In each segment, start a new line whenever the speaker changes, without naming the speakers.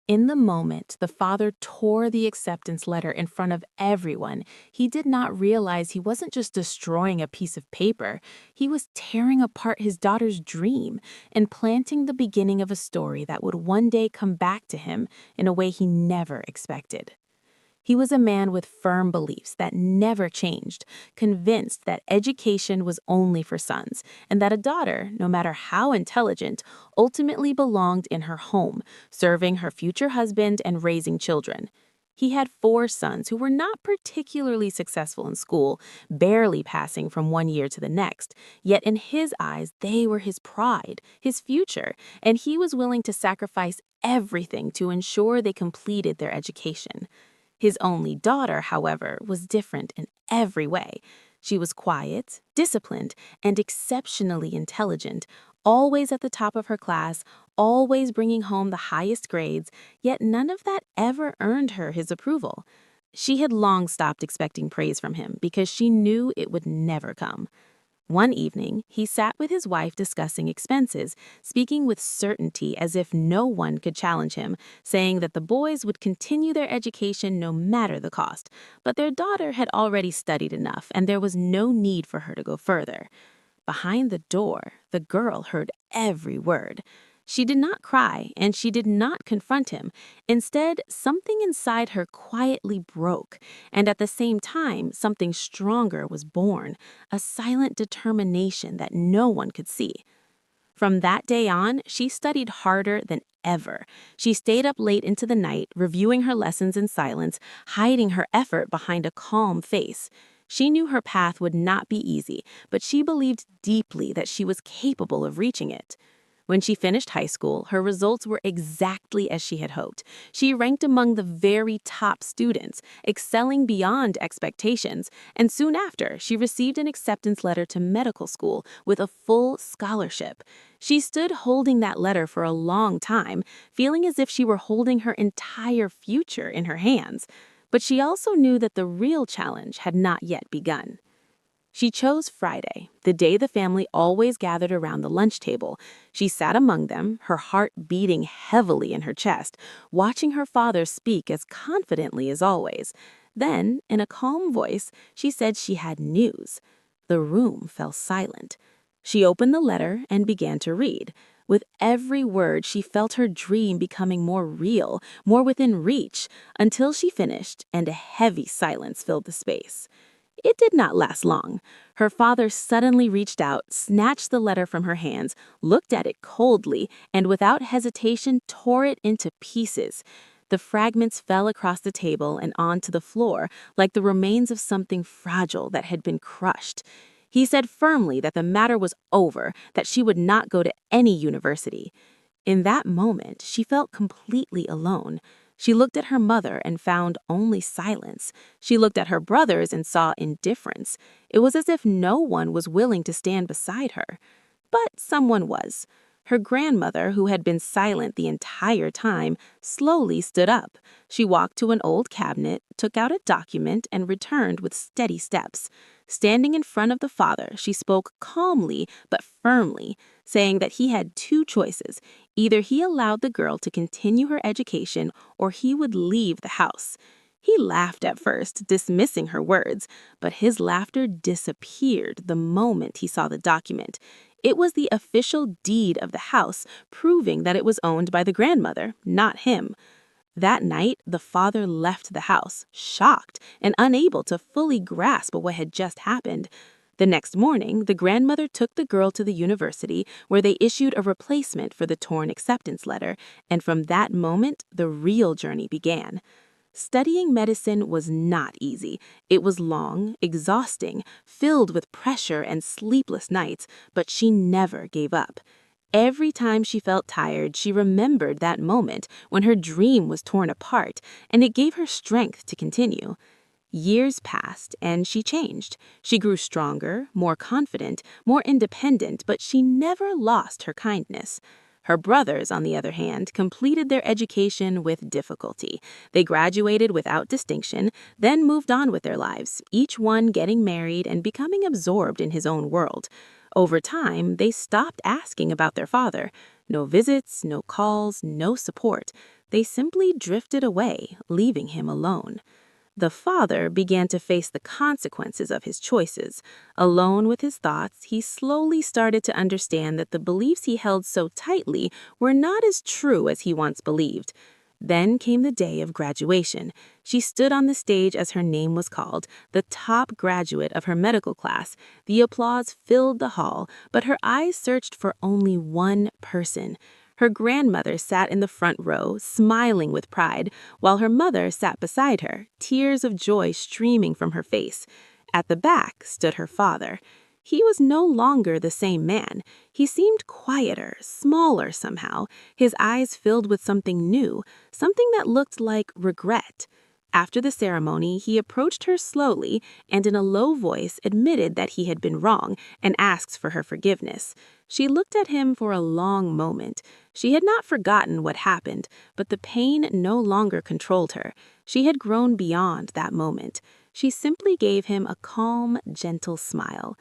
In the moment, the father tore the acceptance letter in front of everyone. He did not realize he wasn't just destroying a piece of paper, he was tearing apart his daughter's dream and planting the beginning of a story that would one day come back to him in a way he never expected. He was a man with firm beliefs that never changed, convinced that education was only for sons, and that a daughter, no matter how intelligent, ultimately belonged in her home, serving her future husband and raising children. He had four sons who were not particularly successful in school, barely passing from one year to the next. Yet in his eyes, they were his pride, his future, and he was willing to sacrifice everything to ensure they completed their education. His only daughter, however, was different in every way. She was quiet, disciplined, and exceptionally intelligent, always at the top of her class, always bringing home the highest grades, yet none of that ever earned her his approval. She had long stopped expecting praise from him because she knew it would never come. One evening, he sat with his wife discussing expenses, speaking with certainty as if no one could challenge him, saying that the boys would continue their education no matter the cost, but their daughter had already studied enough and there was no need for her to go further. Behind the door, the girl heard every word. She did not cry and she did not confront him. Instead, something inside her quietly broke, and at the same time, something stronger was born, a silent determination that no one could see. From that day on, she studied harder than ever. She stayed up late into the night, reviewing her lessons in silence, hiding her effort behind a calm face. She knew her path would not be easy, but she believed deeply that she was capable of reaching it. When she finished high school, her results were exactly as she had hoped. She ranked among the very top students, excelling beyond expectations, and soon after, she received an acceptance letter to medical school with a full scholarship. She stood holding that letter for a long time, feeling as if she were holding her entire future in her hands. But she also knew that the real challenge had not yet begun. She chose Friday, the day the family always gathered around the lunch table. She sat among them, her heart beating heavily in her chest, watching her father speak as confidently as always. Then, in a calm voice, she said she had news. The room fell silent. She opened the letter and began to read. With every word, she felt her dream becoming more real, more within reach, until she finished and a heavy silence filled the space. It did not last long. Her father suddenly reached out, snatched the letter from her hands, looked at it coldly, and without hesitation tore it into pieces. The fragments fell across the table and onto the floor like the remains of something fragile that had been crushed. He said firmly that the matter was over, that she would not go to any university. In that moment, she felt completely alone. She looked at her mother and found only silence. She looked at her brothers and saw indifference. It was as if no one was willing to stand beside her. But someone was. Her grandmother, who had been silent the entire time, slowly stood up. She walked to an old cabinet, took out a document, and returned with steady steps. Standing in front of the father, she spoke calmly but firmly, saying that he had two choices. Either he allowed the girl to continue her education or he would leave the house. He laughed at first, dismissing her words, but his laughter disappeared the moment he saw the document. It was the official deed of the house, proving that it was owned by the grandmother, not him. That night, the father left the house, shocked and unable to fully grasp what had just happened. The next morning, the grandmother took the girl to the university, where they issued a replacement for the torn acceptance letter, and from that moment, the real journey began. Studying medicine was not easy. It was long, exhausting, filled with pressure and sleepless nights, but she never gave up. Every time she felt tired, she remembered that moment when her dream was torn apart, and it gave her strength to continue. Years passed, and she changed. She grew stronger, more confident, more independent, but she never lost her kindness. Her brothers, on the other hand, completed their education with difficulty. They graduated without distinction, then moved on with their lives, each one getting married and becoming absorbed in his own world. Over time, they stopped asking about their father. No visits, no calls, no support. They simply drifted away, leaving him alone. The father began to face the consequences of his choices. Alone with his thoughts, he slowly started to understand that the beliefs he held so tightly were not as true as he once believed. Then came the day of graduation. She stood on the stage as her name was called, the top graduate of her medical class. The applause filled the hall, but her eyes searched for only one person. Her grandmother sat in the front row, smiling with pride, while her mother sat beside her, tears of joy streaming from her face. At the back stood her father. He was no longer the same man. He seemed quieter, smaller somehow, his eyes filled with something new, something that looked like regret. After the ceremony, he approached her slowly and in a low voice admitted that he had been wrong and asked for her forgiveness. She looked at him for a long moment. She had not forgotten what happened, but the pain no longer controlled her. She had grown beyond that moment. She simply gave him a calm, gentle smile.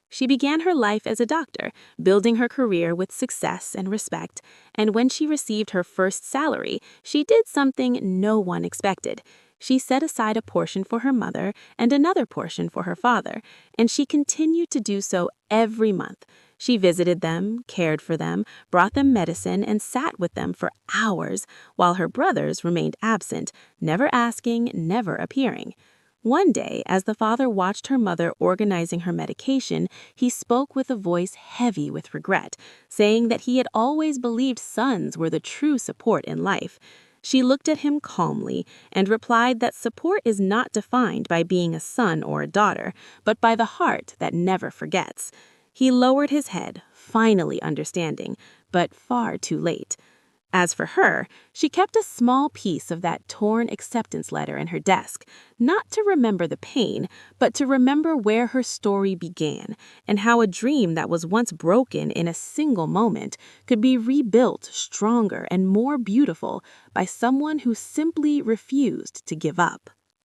She began her life as a doctor, building her career with success and respect, and when she received her first salary, she did something no one expected. She set aside a portion for her mother and another portion for her father, and she continued to do so every month. She visited them, cared for them, brought them medicine, and sat with them for hours, while her brothers remained absent, never asking, never appearing. One day, as the father watched her mother organizing her medication, he spoke with a voice heavy with regret, saying that he had always believed sons were the true support in life. She looked at him calmly and replied that support is not defined by being a son or a daughter, but by the heart that never forgets. He lowered his head, finally understanding, but far too late. As for her, she kept a small piece of that torn acceptance letter in her desk, not to remember the pain, but to remember where her story began and how a dream that was once broken in a single moment could be rebuilt stronger and more beautiful by someone who simply refused to give up.